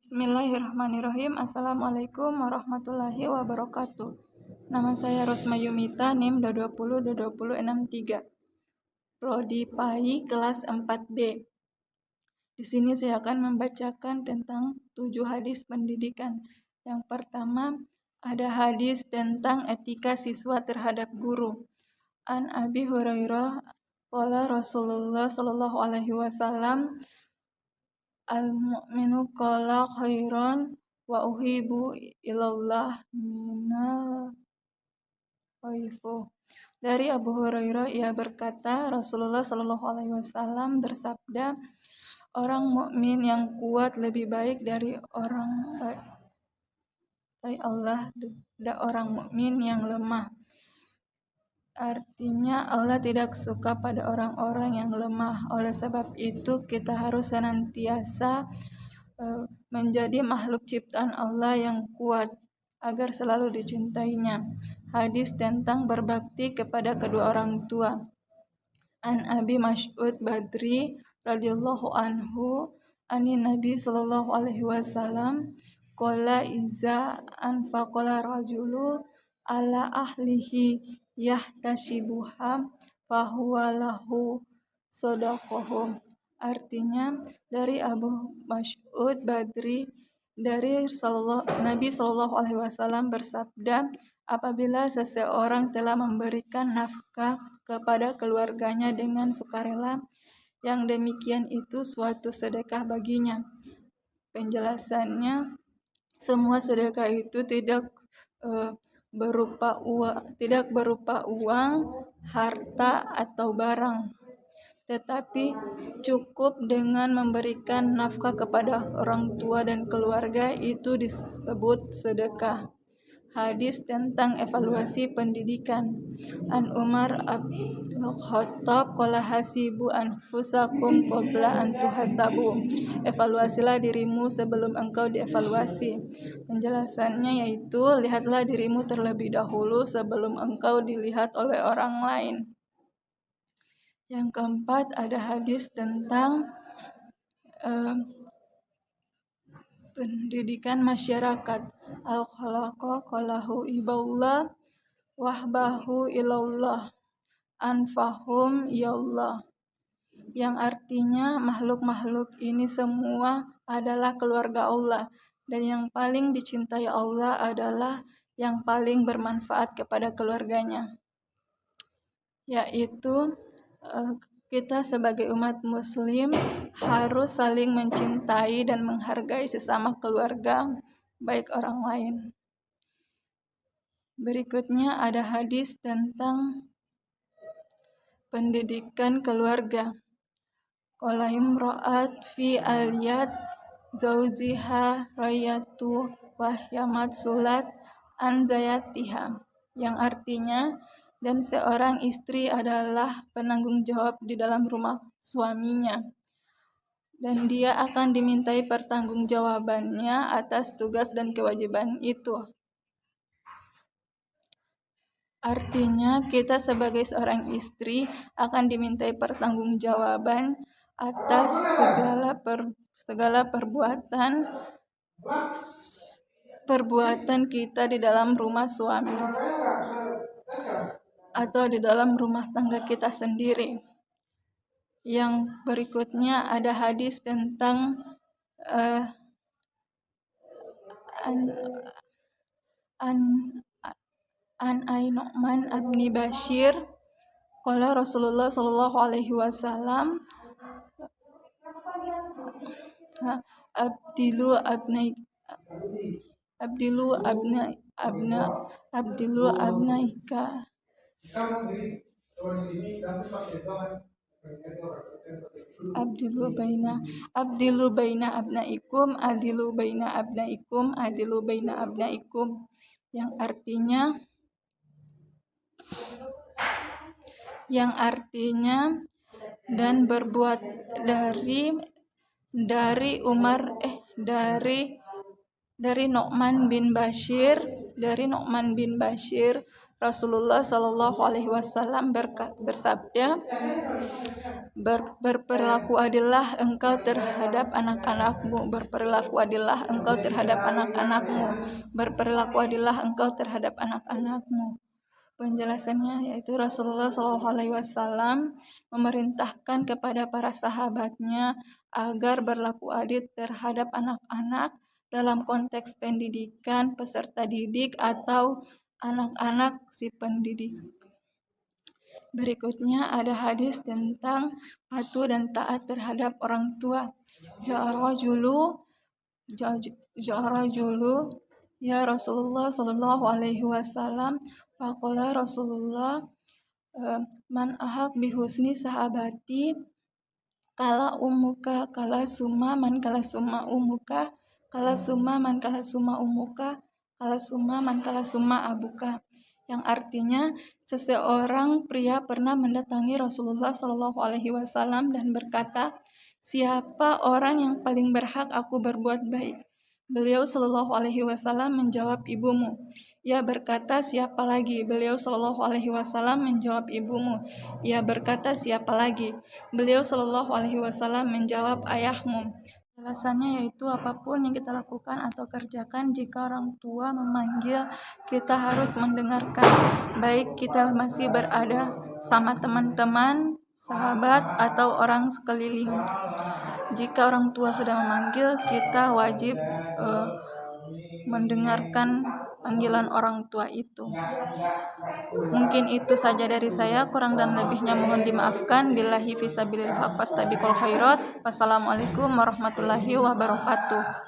Bismillahirrahmanirrahim. Assalamualaikum warahmatullahi wabarakatuh. Nama saya Rosma Yumita, NIM 2202063. Prodi PAI kelas 4B. Di sini saya akan membacakan tentang 7 hadis pendidikan. Yang pertama, ada hadis tentang etika siswa terhadap guru. An Abi Hurairah qala Rasulullah sallallahu alaihi wasallam al-mu'minu qala khairan wa uhibu ilallah minal khaifu. Dari Abu Hurairah ia berkata, Rasulullah Shallallahu alaihi wasallam bersabda, orang mukmin yang kuat lebih baik dari orang mukmin yang lemah. Artinya Allah tidak suka pada orang-orang yang lemah. Oleh sebab itu kita harus senantiasa menjadi makhluk ciptaan Allah yang kuat agar selalu dicintainya. Hadis tentang berbakti kepada kedua orang tua. An Abi Mas'ud Badri radhiyallahu anhu ani Nabi sallallahu alaihi wasallam qala iza anfaqala rajulu ala ahlihi yahtasibuha fahuwa lahu shadaqahum. Artinya dari Abu Mas'ud Badri dari Nabi Shallallahu alaihi wasallam bersabda, apabila seseorang telah memberikan nafkah kepada keluarganya dengan sukarela, yang demikian itu suatu sedekah baginya. Penjelasannya, semua sedekah itu tidak berupa uang, harta atau barang, tetapi cukup dengan memberikan nafkah kepada orang tua dan keluarga itu disebut sedekah. Hadis tentang evaluasi pendidikan. An Umar Abdul Khattab qala hasibu anfusakum qabla an tuhasabu. Evaluasilah dirimu sebelum engkau dievaluasi. Penjelasannya yaitu lihatlah dirimu terlebih dahulu sebelum engkau dilihat oleh orang lain. Yang keempat, ada hadis tentang pendidikan masyarakat. Al-khalaqa qalahu iballah wahbahu ilallah anfahum yaullah. Yang artinya makhluk-makhluk ini semua adalah keluarga Allah, dan yang paling dicintai Allah adalah yang paling bermanfaat kepada keluarganya, yaitu kita sebagai umat muslim harus saling mencintai dan menghargai sesama keluarga, baik orang lain. Berikutnya ada hadis tentang pendidikan keluarga. Qala imra'at fi aliyat zaujiha rayatu wahyamat sulat an zayatiha, yang artinya, dan seorang istri adalah penanggung jawab di dalam rumah suaminya, dan dia akan dimintai pertanggungjawabannya atas tugas dan kewajiban itu. Artinya kita sebagai seorang istri akan dimintai pertanggungjawaban atas segala perbuatan kita di dalam rumah suami atau di dalam rumah tangga kita sendiri. Yang berikutnya ada hadis tentang An Nu'man abni Bashir qala Rasulullah sallallahu alaihi wasallam abdilu abnaika abdilu baina abnaikum, yang artinya dan berbuat dari Nu'man bin Bashir Rasulullah Shallallahu alaihi wasallam bersabda, Berperilaku adillah engkau terhadap anak-anakmu. Berperilaku adillah engkau terhadap anak-anakmu. Berperilaku adillah engkau terhadap anak-anakmu. Penjelasannya yaitu Rasulullah SAW memerintahkan kepada para sahabatnya agar berlaku adil terhadap anak-anak dalam konteks pendidikan peserta didik atau anak-anak si pendidik. Berikutnya ada hadis tentang patuh dan taat terhadap orang tua. Ja'arajulu ya Rasulullah sallallahu alaihi wasallam. Faqala Rasulullah, man ahak bihusni sahabati kala umuka kala summa man kala summa umuka kala summa man kala summa umuka kala summa man kala summa abuka, yang artinya seseorang pria pernah mendatangi Rasulullah Shallallahu Alaihi Wasallam dan berkata, siapa orang yang paling berhak aku berbuat baik? Beliau Shallallahu Alaihi Wasallam menjawab, ibumu. Ia berkata, siapa lagi? Beliau Shallallahu Alaihi Wasallam menjawab, ibumu. Ia berkata, siapa lagi? Beliau Shallallahu Alaihi Wasallam menjawab, ayahmu. Alasannya yaitu apapun yang kita lakukan atau kerjakan, jika orang tua memanggil, kita harus mendengarkan. Baik kita masih berada sama teman-teman, sahabat, atau orang sekeliling. Jika orang tua sudah memanggil, kita wajib mendengarkan panggilan orang tua itu. Mungkin itu saja dari saya, kurang dan lebihnya mohon dimaafkan. Billahi fisabilillah fastabiqul khairat. Wassalamualaikum warahmatullahi wabarakatuh.